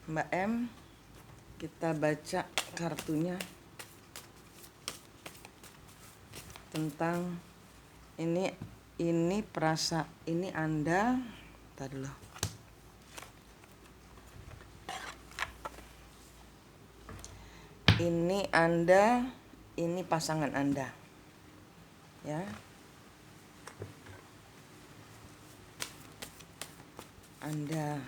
Mbak M, kita baca kartunya tentang ini perasa ini Anda. Tadi dulu. Ini Anda, ini pasangan Anda. Ya. Anda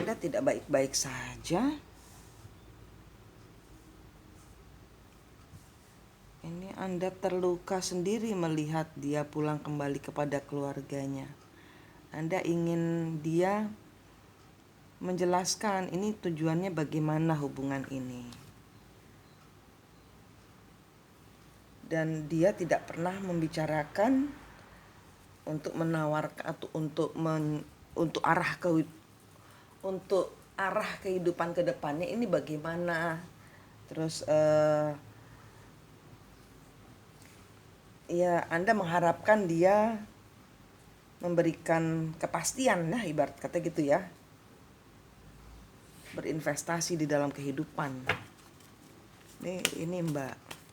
Anda tidak baik-baik saja. Ini Anda terluka sendiri melihat dia pulang kembali kepada keluarganya. Anda ingin dia menjelaskan ini tujuannya bagaimana hubungan ini. Dan dia tidak pernah membicarakan untuk menawarkan atau untuk arah kehidupan ke depannya ini bagaimana. Terus ya Anda mengharapkan dia memberikan kepastian, nah ibarat kata gitu ya. Berinvestasi di dalam kehidupan. Ini Mbak.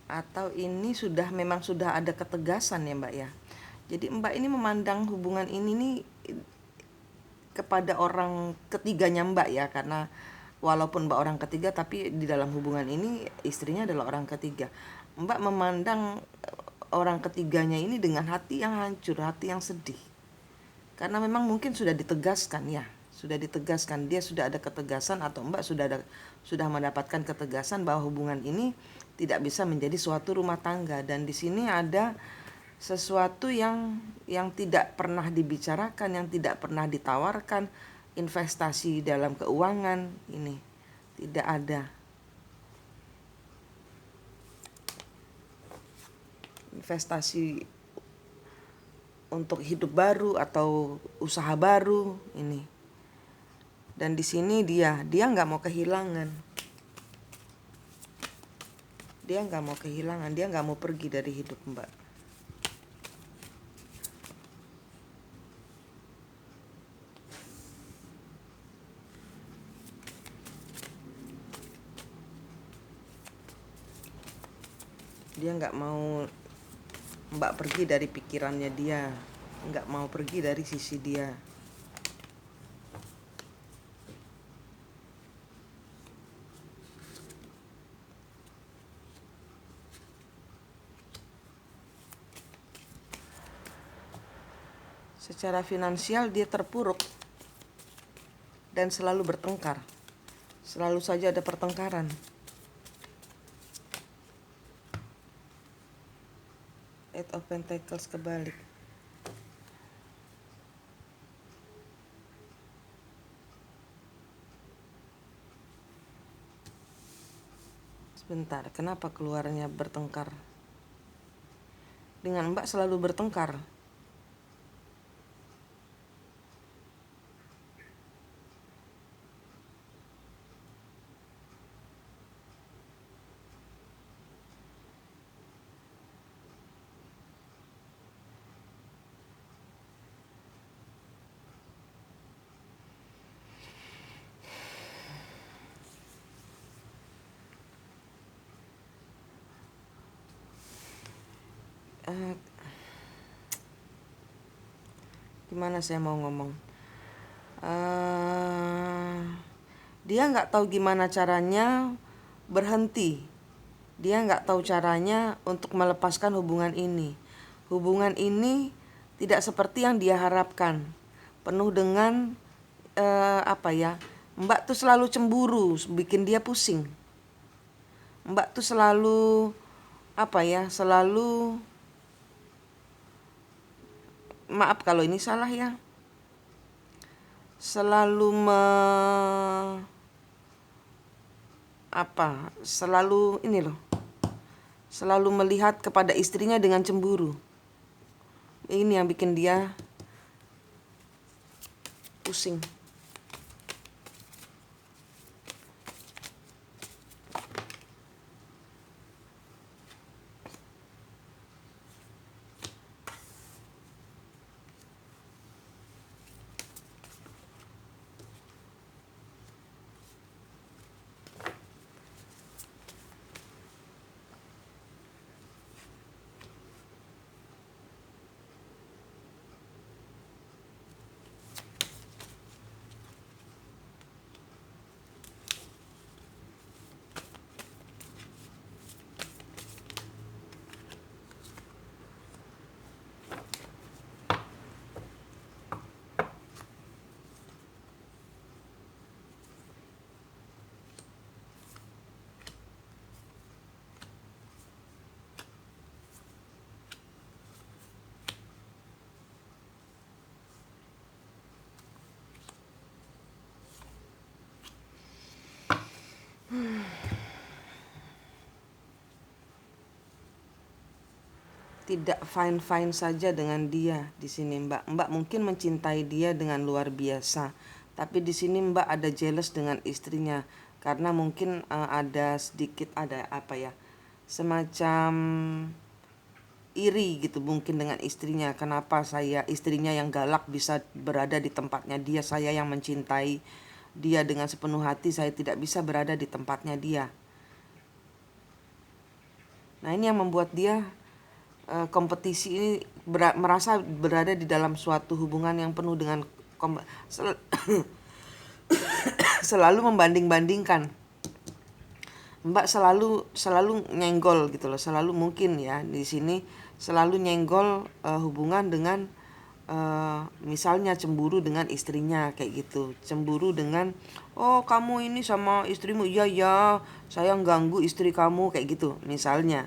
Atau ini memang sudah ada ketegasan ya Mbak ya. Jadi Mbak ini memandang hubungan ini nih kepada orang ketiganya Mbak ya, karena walaupun Mbak orang ketiga tapi di dalam hubungan ini istrinya adalah orang ketiga. Mbak memandang orang ketiganya ini dengan hati yang hancur, hati yang sedih. Karena memang mungkin sudah ditegaskan ya, dia sudah ada ketegasan atau Mbak sudah mendapatkan ketegasan bahwa hubungan ini tidak bisa menjadi suatu rumah tangga, dan di sini ada sesuatu yang tidak pernah dibicarakan, yang tidak pernah ditawarkan. Investasi dalam keuangan ini tidak ada. Investasi untuk hidup baru atau usaha baru ini. Dan di sini dia nggak mau kehilangan. Dia nggak mau pergi dari hidup Mbak. Dia nggak mau Mbak pergi dari pikirannya dia, nggak mau pergi dari sisi dia. Secara finansial dia terpuruk dan selalu bertengkar. Selalu saja ada pertengkaran. Eight of Pentacles kebalik. Sebentar, kenapa keluarnya bertengkar? Dengan Mbak selalu bertengkar. Gimana saya mau ngomong? Dia nggak tahu gimana caranya berhenti. Dia nggak tahu caranya untuk melepaskan hubungan ini. Hubungan ini tidak seperti yang dia harapkan. Penuh dengan Mbak tuh selalu cemburu, bikin dia pusing. Mbak tuh selalu selalu, maaf kalau ini salah ya, selalu selalu ini loh, selalu melihat kepada istrinya dengan cemburu. Ini yang bikin dia pusing. Tidak fine-fine saja dengan dia di sini, Mbak. Mbak mungkin mencintai dia dengan luar biasa, tapi di sini Mbak ada jealous dengan istrinya karena mungkin ada sedikit semacam iri gitu mungkin dengan istrinya. Kenapa istrinya yang galak bisa berada di tempatnya dia, saya yang mencintai dia dengan sepenuh hati, saya tidak bisa berada di tempatnya dia. Nah, ini yang membuat dia kompetisi ini merasa berada di dalam suatu hubungan yang penuh dengan selalu membanding-bandingkan. Mbak selalu nyenggol gitu loh, selalu mungkin ya di sini selalu nyenggol hubungan dengan misalnya cemburu dengan istrinya kayak gitu. Cemburu dengan, oh kamu ini sama istrimu, iya ya saya ganggu istri kamu kayak gitu misalnya.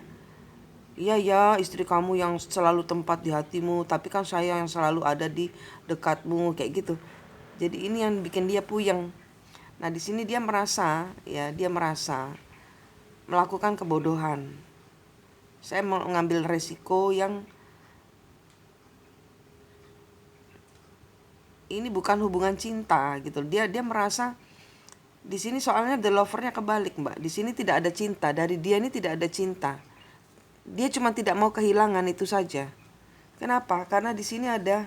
Iya ya, istri kamu yang selalu tempat di hatimu, tapi kan saya yang selalu ada di dekatmu kayak gitu. Jadi ini yang bikin dia puyeng. Nah, di sini dia merasa melakukan kebodohan. Saya mau mengambil resiko yang ini bukan hubungan cinta gitu. Dia merasa di sini soalnya the lovernya kebalik, Mbak. Di sini tidak ada cinta, dari dia ini tidak ada cinta. Dia cuma tidak mau kehilangan itu saja. Kenapa? Karena di sini ada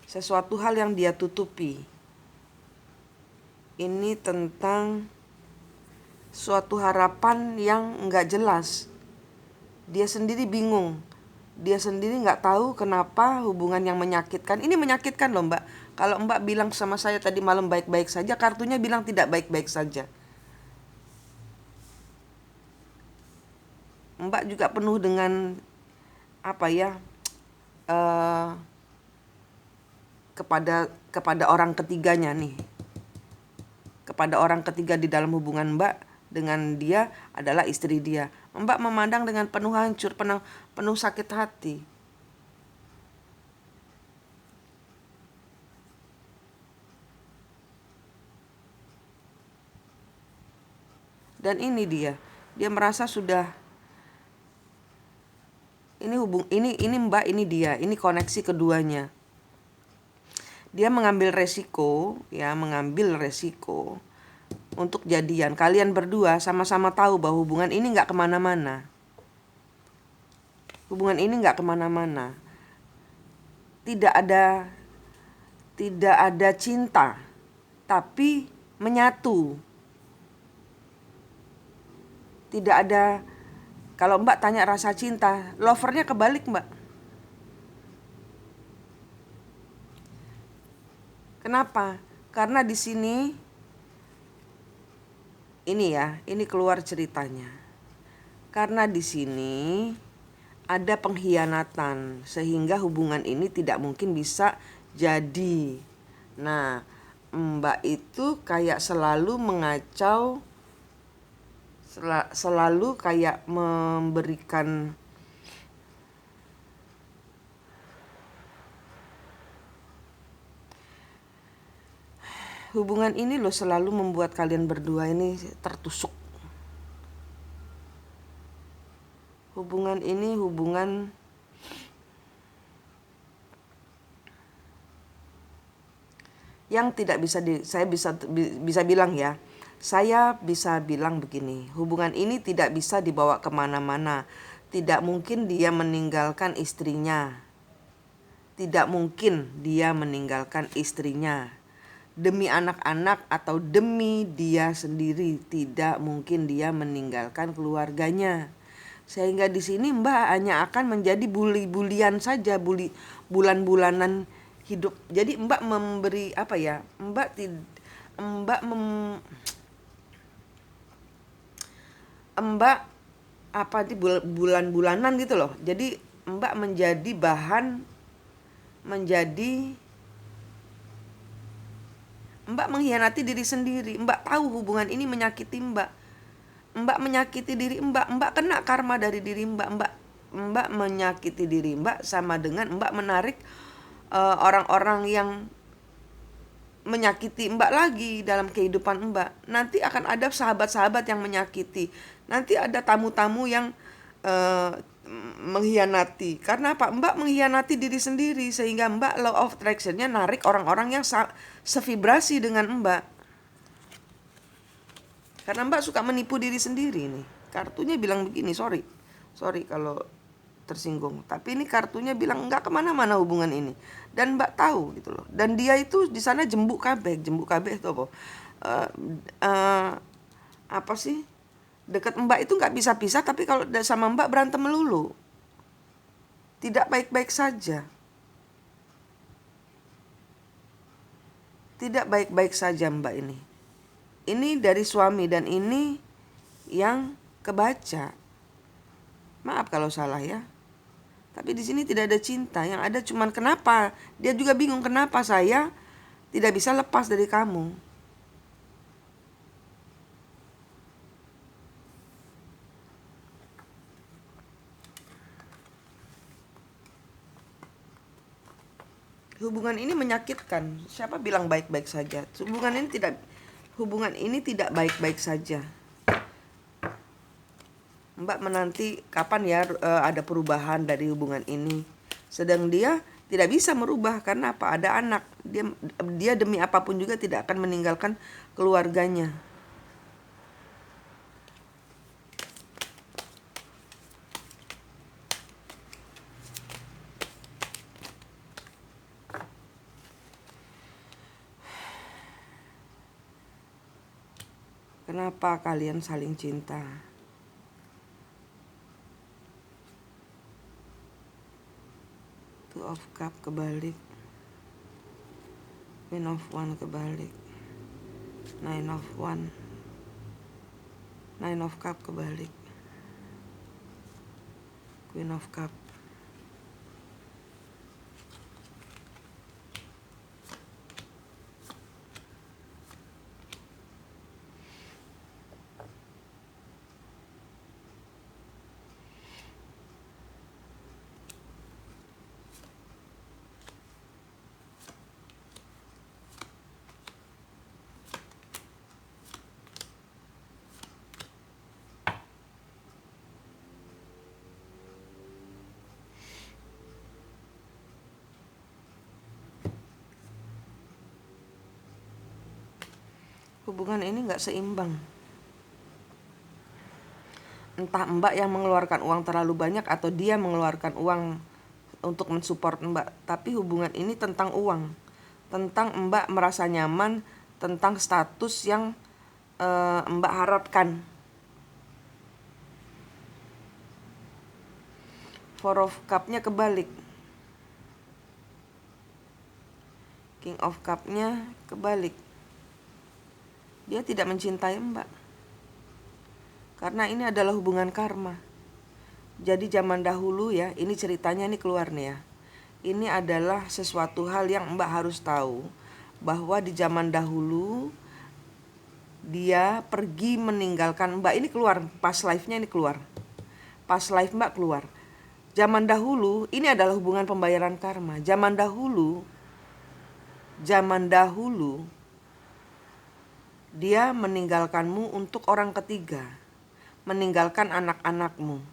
sesuatu hal yang dia tutupi. Ini tentang suatu harapan yang nggak jelas. Dia sendiri bingung. Dia sendiri nggak tahu kenapa hubungan yang menyakitkan. Ini menyakitkan loh, Mbak. Kalau Mbak bilang sama saya tadi malam baik-baik saja, kartunya bilang tidak baik-baik saja. Mbak juga penuh dengan kepada orang ketiganya nih. Kepada orang ketiga di dalam hubungan Mbak dengan dia adalah istri dia. Mbak memandang dengan penuh hancur, penuh sakit hati. Dan ini dia merasa sudah ini Mbak, ini dia, ini koneksi keduanya. Dia mengambil resiko untuk jadian. Kalian berdua sama-sama tahu bahwa hubungan ini gak kemana-mana. Tidak ada cinta, tapi menyatu. Tidak ada, kalau Mbak tanya rasa cinta, lovernya kebalik, Mbak. Kenapa? Karena di sini ini keluar ceritanya. Karena di sini ada pengkhianatan sehingga hubungan ini tidak mungkin bisa jadi. Nah, Mbak itu kayak selalu mengacau, selalu kayak memberikan hubungan ini loh, selalu membuat kalian berdua ini tertusuk. Hubungan ini hubungan yang tidak bisa saya bisa bilang ya. Saya bisa bilang begini, hubungan ini tidak bisa dibawa kemana-mana. Tidak mungkin dia meninggalkan istrinya. Tidak mungkin dia meninggalkan istrinya. Demi anak-anak atau demi dia sendiri, tidak mungkin dia meninggalkan keluarganya. Sehingga di sini Mbak hanya akan menjadi bulian saja, bulan-bulanan hidup. Jadi Mbak memberi apa ya? Mbak apa di bulan-bulanan gitu loh. Jadi Mbak menjadi Mbak mengkhianati diri sendiri. Mbak tahu hubungan ini menyakiti Mbak. Mbak menyakiti diri Mbak. Mbak kena karma dari diri Mbak. Mbak menyakiti diri Mbak sama dengan Mbak menarik orang-orang yang menyakiti Mbak lagi dalam kehidupan Mbak. Nanti akan ada sahabat-sahabat yang menyakiti. Nanti ada tamu-tamu yang mengkhianati. Karena apa? Mbak mengkhianati diri sendiri sehingga Mbak law of attraction-nya narik orang-orang yang sevibrasi dengan Mbak. Karena Mbak suka menipu diri sendiri nih. Kartunya bilang begini, sorry kalau tersinggung. Tapi ini kartunya bilang enggak kemana-mana hubungan ini. Dan Mbak tahu gitu loh. Dan dia itu di sana jembuk kabeh itu apa? Apa sih? Dekat Mbak itu nggak bisa pisah, tapi kalau sama Mbak berantem melulu. Tidak baik-baik saja. Tidak baik-baik saja Mbak ini. Ini dari suami dan ini yang kebaca. Maaf kalau salah ya. Tapi di sini tidak ada cinta, yang ada cuman kenapa. Dia juga bingung kenapa saya tidak bisa lepas dari kamu. Hubungan ini menyakitkan. Siapa bilang baik-baik saja? Hubungan ini tidak baik-baik saja. Mbak menanti kapan ya ada perubahan dari hubungan ini. Sedang dia tidak bisa merubah karena apa? Ada anak. Dia demi apapun juga tidak akan meninggalkan keluarganya. Kenapa kalian saling cinta? Two of Cup kebalik. Queen of One kebalik. Nine of One. Nine of Cup kebalik. Queen of Cup. Hubungan ini gak seimbang. Entah Mbak yang mengeluarkan uang terlalu banyak atau dia mengeluarkan uang untuk mensupport Mbak. Tapi hubungan ini tentang uang. Tentang Mbak merasa nyaman, tentang status yang Mbak harapkan. Four of Cup-nya kebalik. King of Cup-nya kebalik. Dia tidak mencintai Mbak. Karena ini adalah hubungan karma. Jadi zaman dahulu ya, ini ceritanya nih keluar nih ya. Ini adalah sesuatu hal yang Mbak harus tahu, bahwa di zaman dahulu dia pergi meninggalkan Mbak, ini keluar pas live-nya, ini keluar. Pas live Mbak keluar. Zaman dahulu, ini adalah hubungan pembayaran karma. Zaman dahulu dia meninggalkanmu untuk orang ketiga, meninggalkan anak-anakmu.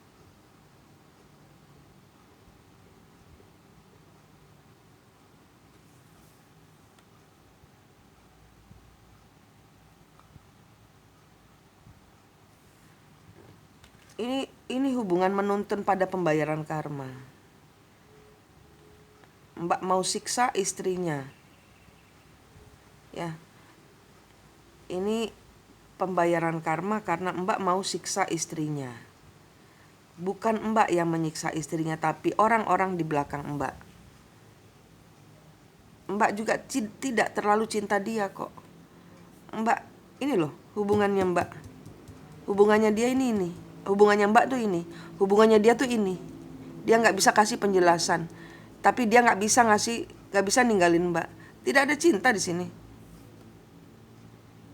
Ini hubungan menuntun pada pembayaran karma. Mbak mau siksa istrinya. Ya. Ini pembayaran karma karena Mbak mau siksa istrinya. Bukan Mbak yang menyiksa istrinya, tapi orang-orang di belakang Mbak. Mbak juga tidak terlalu cinta dia kok. Mbak, ini loh hubungannya Mbak. Hubungannya dia ini. Hubungannya Mbak tuh ini. Hubungannya dia tuh ini. Dia nggak bisa kasih penjelasan. Tapi dia nggak bisa ninggalin Mbak. Tidak ada cinta di sini.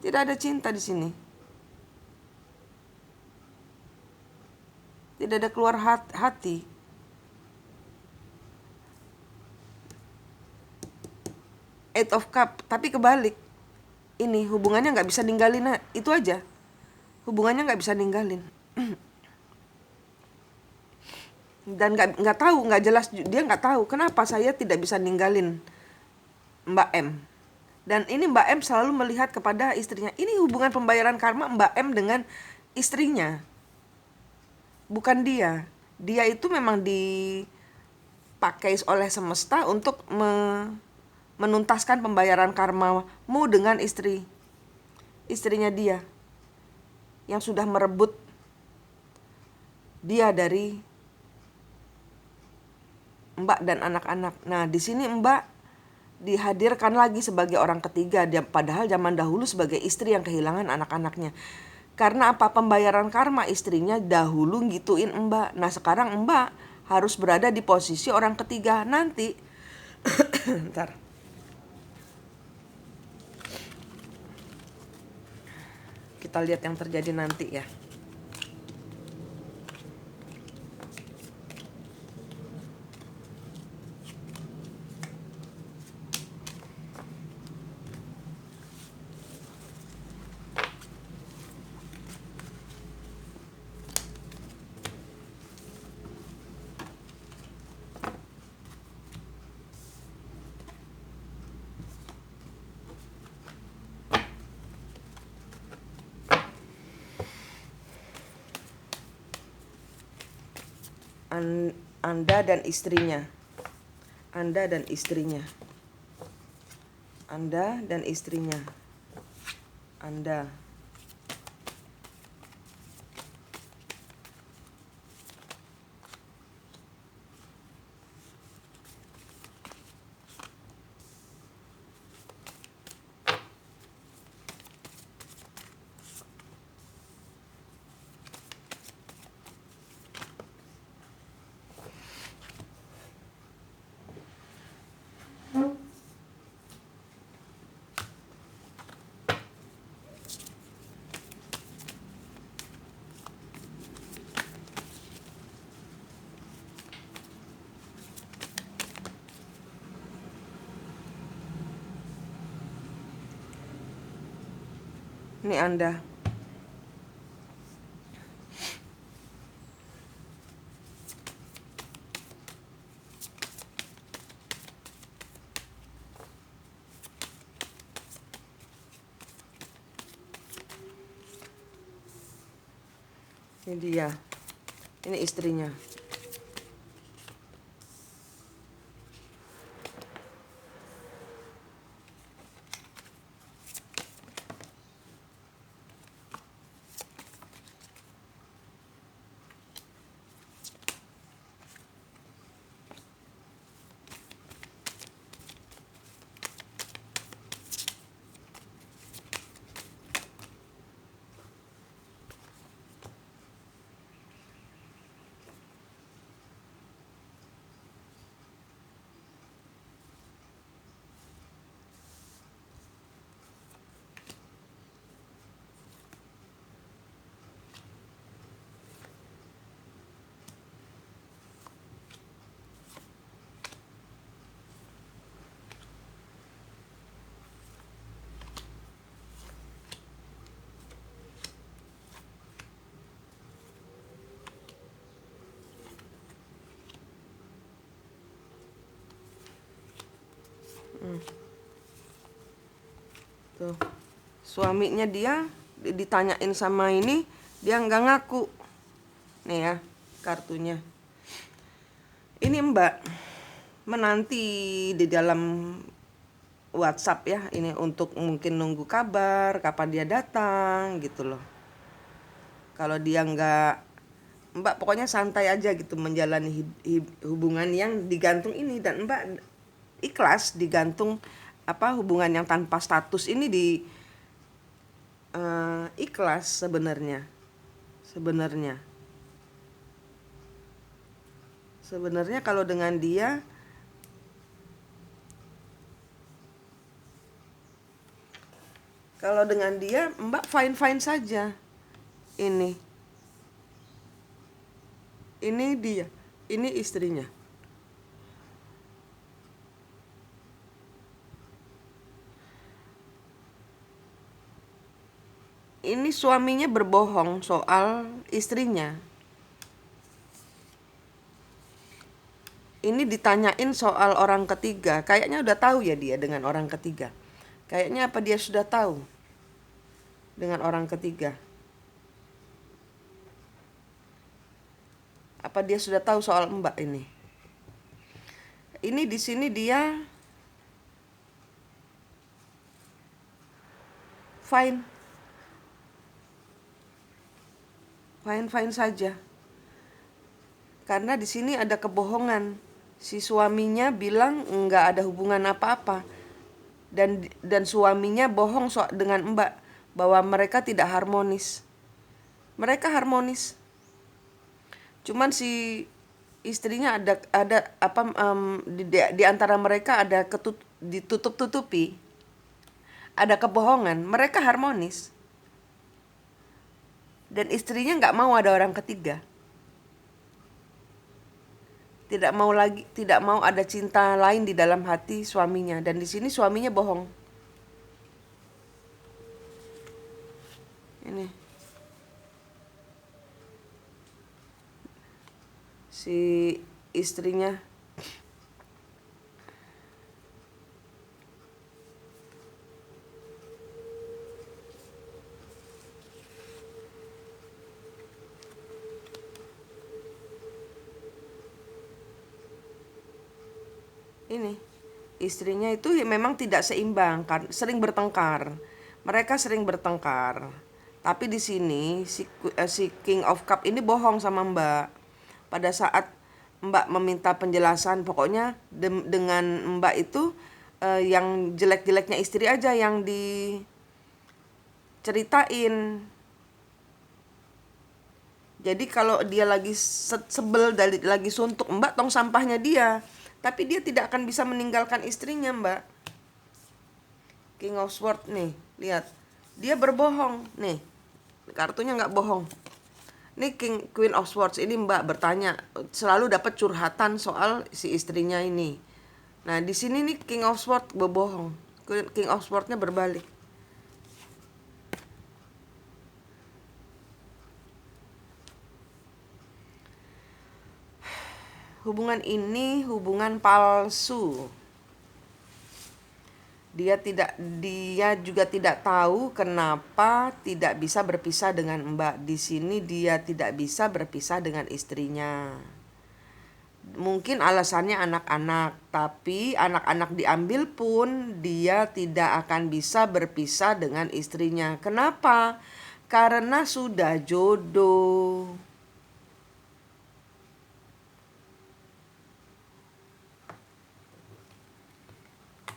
Tidak ada cinta di sini. Tidak ada keluar hati. Eight of Cup, tapi kebalik. Ini hubungannya nggak bisa ninggalin, itu aja. Hubungannya nggak bisa ninggalin. Dan nggak tahu, nggak jelas, dia nggak tahu kenapa saya tidak bisa ninggalin Mbak M. Dan ini Mbak M selalu melihat kepada istrinya. Ini hubungan pembayaran karma Mbak M dengan istrinya, bukan dia. Dia itu memang dipakai oleh semesta untuk menuntaskan pembayaran karmamu dengan istrinya dia, yang sudah merebut dia dari Mbak dan anak-anak. Nah, di sini Mbak dihadirkan lagi sebagai orang ketiga, padahal zaman dahulu sebagai istri yang kehilangan anak-anaknya. Karena apa? Pembayaran karma istrinya dahulu gituin Mbak. Nah, sekarang Mbak harus berada di posisi orang ketiga nanti. Ntar. Kita lihat yang terjadi nanti ya. Anda dan istrinya. Anda dan istrinya. Anda dan istrinya. Anda. Ini Anda. Ini dia. Ini istrinya. Tuh. Suaminya dia ditanyain sama ini, dia nggak ngaku. Nih ya, kartunya. Ini Mbak menanti di dalam WhatsApp ya, ini untuk mungkin nunggu kabar, kapan dia datang gitu loh. Kalau dia nggak, Mbak pokoknya santai aja gitu menjalani hubungan yang digantung ini, dan Mbak ikhlas digantung hubungan yang tanpa status ini ikhlas sebenarnya. Sebenarnya kalau dengan dia Mbak fine saja. Ini dia, ini istrinya. Ini suaminya berbohong soal istrinya. Ini ditanyain soal orang ketiga. Kayaknya udah tahu ya dia dengan orang ketiga. Kayaknya apa dia sudah tahu dengan orang ketiga? Apa dia sudah tahu soal Mbak ini? Ini di sini dia fine saja. Karena di sini ada kebohongan. Si suaminya bilang nggak ada hubungan apa-apa. Dan suaminya bohong dengan Mbak bahwa mereka tidak harmonis. Mereka harmonis. Cuman si istrinya ada di antara mereka ada ditutup-tutupi. Ada kebohongan. Mereka harmonis. Dan istrinya nggak mau ada orang ketiga. Tidak mau ada cinta lain di dalam hati suaminya, dan di sini suaminya bohong. Ini si istrinya istrinya itu memang tidak seimbang, kan sering bertengkar. Mereka sering bertengkar. Tapi di sini si King of Cup ini bohong sama Mbak. Pada saat Mbak meminta penjelasan, pokoknya dengan Mbak itu yang jelek-jeleknya istri aja yang diceritain. Jadi kalau dia lagi sebel, lagi suntuk, Mbak tong sampahnya dia. Tapi dia tidak akan bisa meninggalkan istrinya, Mbak. King of Swords nih, lihat. Dia berbohong, nih. Kartunya nggak bohong. Nih Queen of Swords ini Mbak bertanya, selalu dapat curhatan soal si istrinya ini. Nah, di sini nih King of Swords berbohong. King of Swords-nya berbalik. Hubungan ini hubungan palsu. Dia juga tidak tahu kenapa tidak bisa berpisah dengan Mbak. Di sini dia tidak bisa berpisah dengan istrinya. Mungkin alasannya anak-anak, tapi anak-anak diambil pun dia tidak akan bisa berpisah dengan istrinya. Kenapa? Karena sudah jodoh.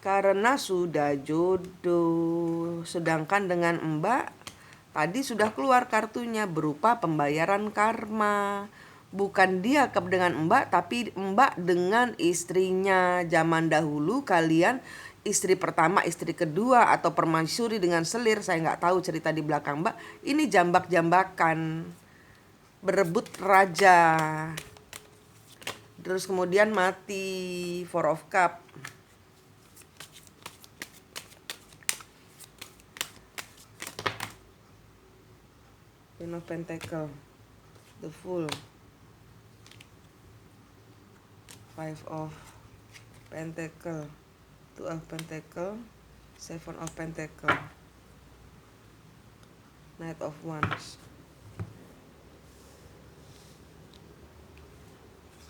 Karena sudah jodoh. Sedangkan dengan Mbak, tadi sudah keluar kartunya berupa pembayaran karma. Bukan dia dengan Mbak, tapi Mbak dengan istrinya. Zaman dahulu kalian istri pertama, istri kedua, atau permaisuri dengan selir. Saya nggak tahu cerita di belakang Mbak. Ini jambak-jambakan, berebut raja. Terus kemudian mati, Four of Cup. Queen of Pentacle, the Fool, Five of Pentacle, Two of Pentacle, Seven of Pentacle, Knight of Wands.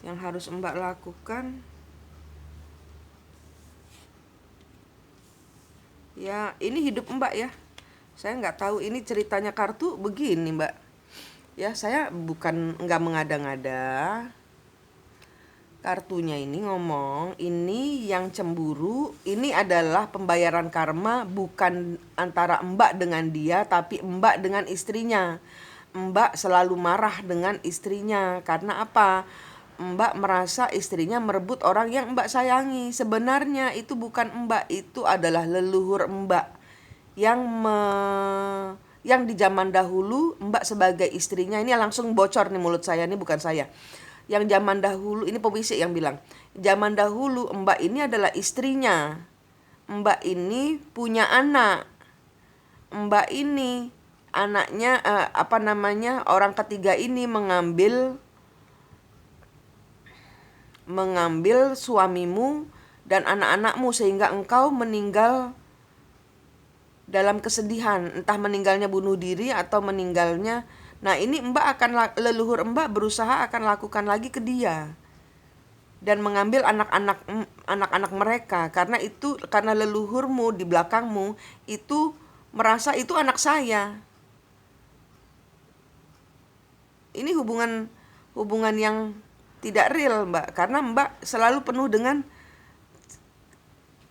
Yang harus Mbak lakukan, ya ini hidup Mbak ya. Saya nggak tahu ini ceritanya kartu begini Mbak. Ya saya bukan nggak mengada-ngada. Kartunya ini ngomong, ini yang cemburu, ini adalah pembayaran karma bukan antara Mbak dengan dia, tapi Mbak dengan istrinya. Mbak selalu marah dengan istrinya. Karena apa? Mbak merasa istrinya merebut orang yang Mbak sayangi. Sebenarnya itu bukan Mbak, itu adalah leluhur Mbak yang di zaman dahulu Mbak sebagai istrinya. Ini langsung bocor nih mulut saya, ini bukan saya. Yang zaman dahulu, ini pembisik yang bilang, zaman dahulu Mbak ini adalah istrinya. Mbak ini punya anak. Mbak ini anaknya orang ketiga ini mengambil suamimu dan anak-anakmu sehingga engkau meninggal dalam kesedihan, entah meninggalnya bunuh diri atau meninggalnya. Nah ini leluhur Mbak berusaha akan lakukan lagi ke dia dan mengambil anak-anak mereka, karena leluhurmu di belakangmu itu merasa itu anak saya. Ini hubungan yang tidak real Mbak, karena Mbak selalu penuh dengan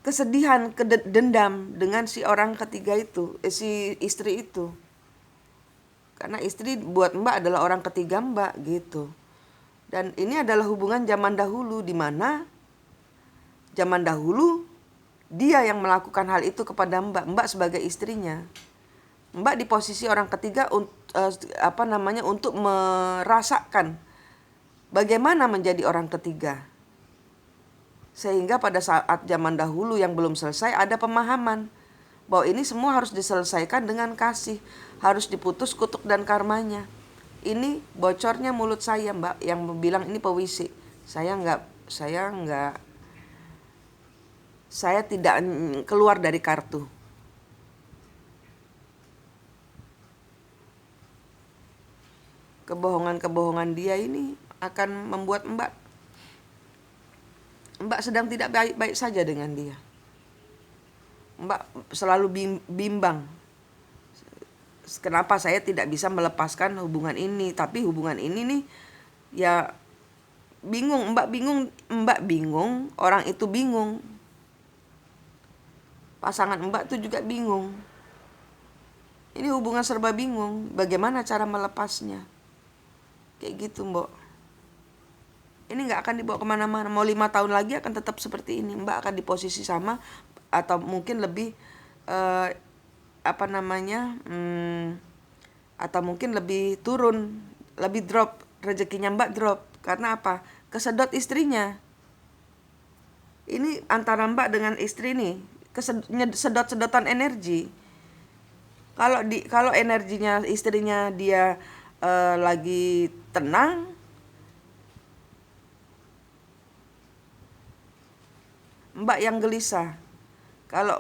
kesedihan, dendam dengan si orang ketiga itu, si istri itu. Karena istri buat Mbak adalah orang ketiga Mbak gitu. Dan ini adalah hubungan zaman dahulu, di mana zaman dahulu dia yang melakukan hal itu kepada Mbak. Mbak sebagai istrinya. Mbak di posisi orang ketiga untuk merasakan bagaimana menjadi orang ketiga. Sehingga pada saat zaman dahulu yang belum selesai ada pemahaman bahwa ini semua harus diselesaikan dengan kasih, harus diputus kutuk dan karmanya. Ini bocornya mulut saya Mbak yang bilang ini pewisik. Saya tidak keluar dari kartu. Kebohongan-kebohongan dia ini akan membuat Mbak sedang tidak baik-baik saja dengan dia. Mbak selalu bimbang. Kenapa saya tidak bisa melepaskan hubungan ini? Tapi hubungan ini nih ya bingung. Mbak bingung, orang itu bingung. Pasangan Mbak tuh juga bingung. Ini hubungan serba bingung. Bagaimana cara melepasnya? Kayak gitu Mbak. Ini gak akan dibawa kemana-mana. Mau 5 tahun lagi akan tetap seperti ini. Mbak akan di posisi sama atau mungkin lebih atau mungkin lebih turun, lebih drop, rezekinya Mbak drop. Karena apa? Kesedot istrinya. Ini antara Mbak dengan istri nih, sedot-sedotan energi. Kalau energinya istrinya dia lagi tenang, Mbak yang gelisah. Kalau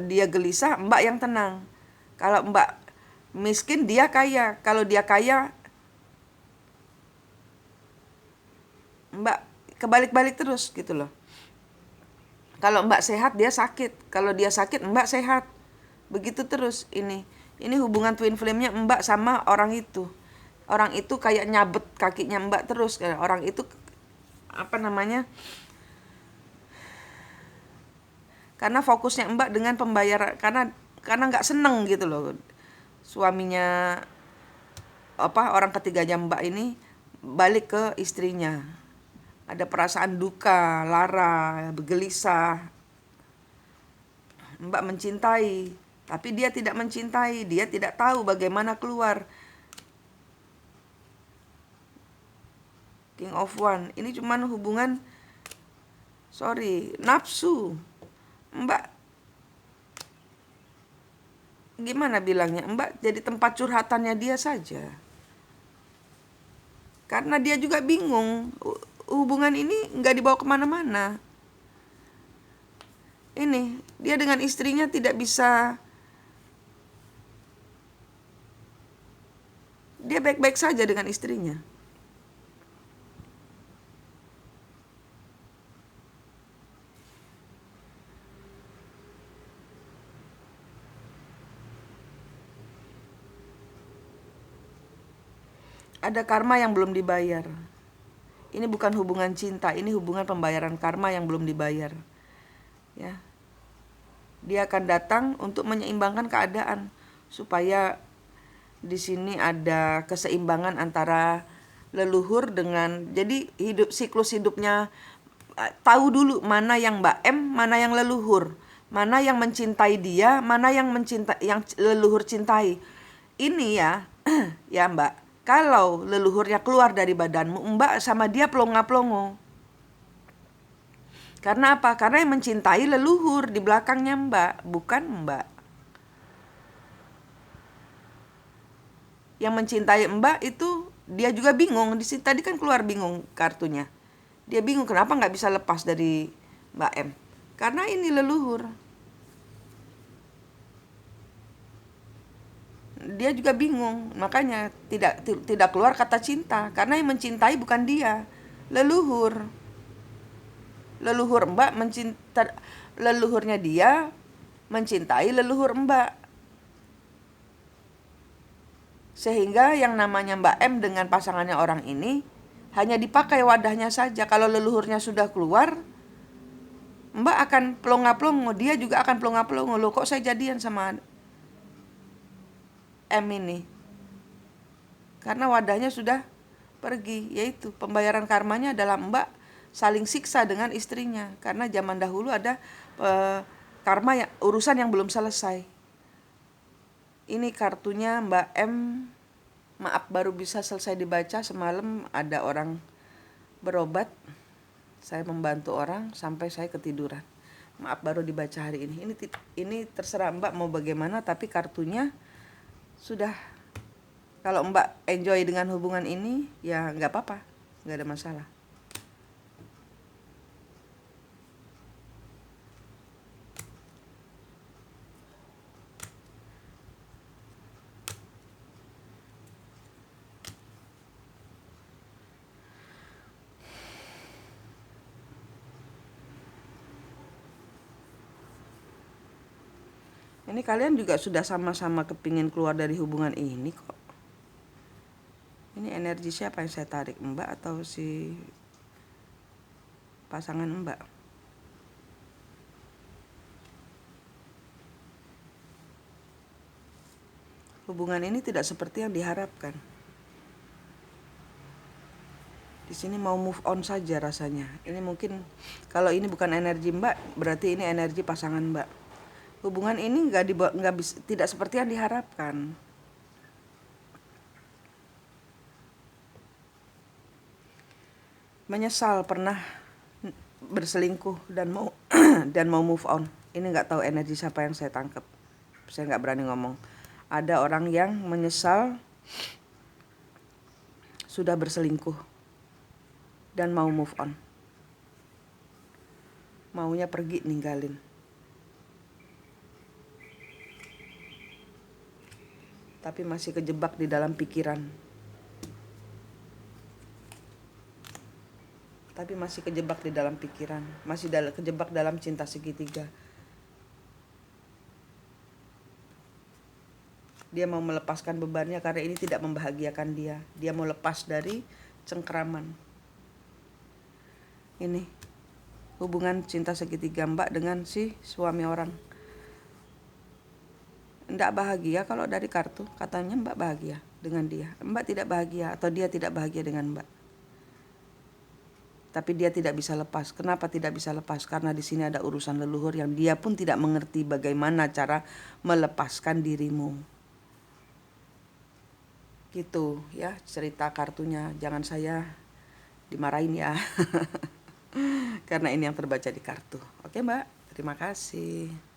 dia gelisah, Mbak yang tenang. Kalau Mbak miskin, dia kaya. Kalau dia kaya, Mbak kebalik-balik terus gitu loh. Kalau Mbak sehat, dia sakit. Kalau dia sakit, Mbak sehat. Begitu terus ini. Ini hubungan twin flame-nya Mbak sama orang itu. Orang itu kayak nyabet kakinya Mbak terus. Orang itu karena fokusnya Mbak dengan pembayaran, karena nggak seneng gitu loh suaminya orang ketiganya Mbak ini balik ke istrinya. Ada perasaan duka, lara, gelisah. Mbak mencintai, tapi dia tidak mencintai, dia tidak tahu bagaimana keluar. King of Wands, ini cuman hubungan nafsu. Mbak gimana bilangnya, Mbak jadi tempat curhatannya dia saja. Karena dia juga bingung, hubungan ini gak dibawa kemana-mana. Ini dia dengan istrinya tidak bisa, dia baik-baik saja dengan istrinya. Ada karma yang belum dibayar. Ini bukan hubungan cinta, ini hubungan pembayaran karma yang belum dibayar. Ya. Dia akan datang untuk menyeimbangkan keadaan supaya di sini ada keseimbangan antara leluhur dengan, jadi siklus hidupnya, tahu dulu mana yang Mbak M, mana yang leluhur, mana yang mencintai dia, mana yang mencintai, yang leluhur cintai. Ini ya, ya Mbak, kalau leluhurnya keluar dari badanmu, Mbak sama dia pelongo-pelongo. Karena apa? Karena yang mencintai leluhur di belakangnya Mbak, bukan Mbak. Yang mencintai Mbak itu dia juga bingung. Di sini tadi kan keluar bingung kartunya. Dia bingung kenapa nggak bisa lepas dari Mbak M. Karena ini leluhur. Dia juga bingung, makanya tidak keluar kata cinta. Karena yang mencintai bukan dia, leluhur. Leluhur Mbak mencinta, leluhurnya dia mencintai leluhur Mbak. Sehingga yang namanya Mbak M dengan pasangannya orang ini hanya dipakai wadahnya saja. Kalau leluhurnya sudah keluar, Mbak akan pelongo-pelongo, dia juga akan pelongo-pelongo. Loh kok saya jadian sama M ini? Karena wadahnya sudah pergi, yaitu pembayaran karmanya adalah Mbak saling siksa dengan istrinya. Karena zaman dahulu ada karma yang, urusan yang belum selesai. Ini kartunya Mbak M. Maaf baru bisa selesai dibaca, semalam ada orang berobat. Saya membantu orang sampai saya ketiduran. Maaf baru dibaca hari ini. Ini terserah Mbak mau bagaimana, tapi kartunya sudah. Kalau Mbak enjoy dengan hubungan ini, ya nggak apa-apa, nggak ada masalah. Ini kalian juga sudah sama-sama kepingin keluar dari hubungan ini kok. Ini energi siapa yang saya tarik, Mbak atau si pasangan Mbak? Hubungan ini tidak seperti yang diharapkan. Di sini mau move on saja rasanya. Ini mungkin kalau ini bukan energi Mbak, berarti ini energi pasangan Mbak. Hubungan ini tidak seperti yang diharapkan. Menyesal pernah berselingkuh dan mau dan mau move on. Ini nggak tahu energi siapa yang saya tangkap. Saya nggak berani ngomong. Ada orang yang menyesal sudah berselingkuh dan mau move on. Maunya pergi ninggalin. Tapi masih kejebak di dalam pikiran. Masih kejebak dalam cinta segitiga. Dia mau melepaskan bebannya karena ini tidak membahagiakan dia. Dia mau lepas dari cengkeraman. Ini hubungan cinta segitiga Mbak dengan si suami orang. Tidak bahagia kalau dari kartu, katanya Mbak bahagia dengan dia. Mbak tidak bahagia atau dia tidak bahagia dengan Mbak. Tapi dia tidak bisa lepas. Kenapa tidak bisa lepas? Karena di sini ada urusan leluhur yang dia pun tidak mengerti bagaimana cara melepaskan dirimu. Gitu ya cerita kartunya. Jangan saya dimarahin ya. Karena ini yang terbaca di kartu. Oke Mbak, terima kasih.